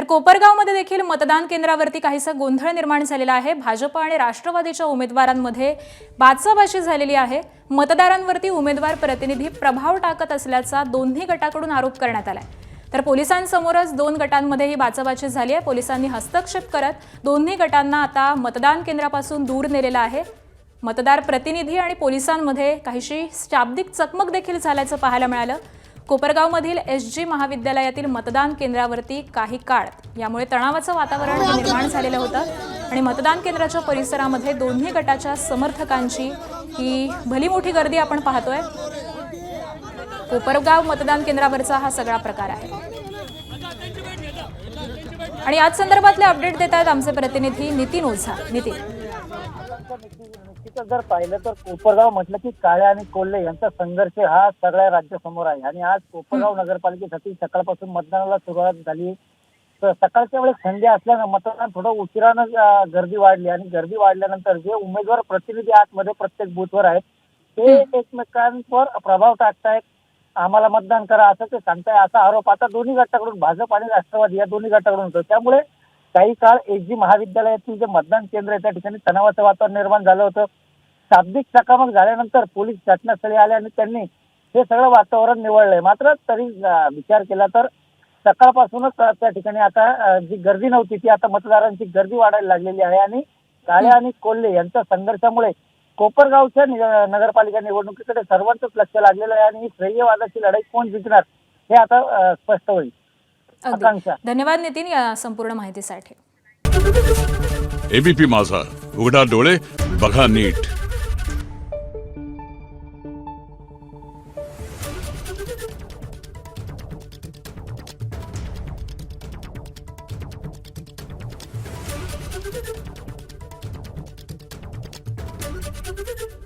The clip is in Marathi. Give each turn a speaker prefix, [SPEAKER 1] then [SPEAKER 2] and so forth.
[SPEAKER 1] तर कोपरगावमध्ये देखील मतदान केंद्रावरती काहीसा गोंधळ निर्माण झालेला आहे। भाजप आणि राष्ट्रवादीच्या उमेदवारांमध्ये बाचाबाची झालेली आहे। मतदारांवरती उमेदवार प्रतिनिधी प्रभाव टाकत असल्याचा दोन्ही गटाकडून आरोप करण्यात आलाय। तर पोलिसांसमोरच दोन गटांमध्ये ही बाचाबाची झाली आहे। पोलिसांनी हस्तक्षेप करत दोन्ही गटांना आता मतदान केंद्रापासून दूर नेलेलं आहे। मतदार प्रतिनिधी आणि पोलिसांमध्ये काहीशी शाब्दिक चकमक देखील झाल्याचं पाहायला मिळालं। कोपरगावमधील एसजी महाविद्यालयातील मतदान केंद्रावरती काही काळ यामुळे तणावाचं वातावरण निर्माण झालेलं होतं आणि मतदान केंद्राच्या परिसरामध्ये दोन्ही गटाच्या समर्थकांची ही भली मोठी गर्दी आपण पाहतोय। कोपरगाव मतदान केंद्रावरचा हा सगळा प्रकार आहे आणि आज संदर्भातले अपडेट देतात आमचे प्रतिनिधी नितीन ओझा। नितीन,
[SPEAKER 2] निश्चितच जर पाहिलं तर कोपरगाव म्हटलं की काळे आणि कोल्हे यांचा संघर्ष हा सगळ्या राज्यासमोर आहे आणि आज कोपरगाव नगरपालिकेसाठी सकाळपासून मतदानाला सुरुवात झाली। तर सकाळच्या वेळेस संधी असल्यानं मतदान थोडं उशिरानं गर्दी वाढली आणि गर्दी वाढल्यानंतर जे उमेदवार प्रतिनिधी आतमध्ये प्रत्येक बूथवर आहेत ते एकमेकांवर प्रभाव टाकतायत, आम्हाला मतदान करा असं ते सांगताय, असा आरोप आता दोन्ही गटाकडून भाजप आणि राष्ट्रवादी या दोन्ही गटाकडून होतो। त्यामुळे काही काळ एसजी महाविद्यालयातील जे मतदान केंद्र आहे त्या ठिकाणी तणावाचं वातावरण निर्माण झालं होतं। शाब्दिक चकमक झाल्यानंतर पोलीस घटनास्थळी आले आणि त्यांनी हे सगळं वातावरण निवळलंय। मात्र तरी विचार केला तर सकाळपासूनच त्या ठिकाणी आता जी गर्दी नव्हती ती आता मतदारांची गर्दी वाढायला लागलेली आहे आणि काळे आणि कोल्हे यांच्या संघर्षामुळे कोपरगावच्या नगरपालिका निवडणुकीकडे सर्वांचंच लक्ष लागलेलं आहे आणि ही श्रेयवादाची लढाई कोण जिंकणार हे आता स्पष्ट होईल। आकांक्षा,
[SPEAKER 1] धन्यवाद नितीन या संपूर्ण माहितीसाठी।
[SPEAKER 3] एबीपी माझा, उघडा डोळे बघा नीट।
[SPEAKER 4] Thank you.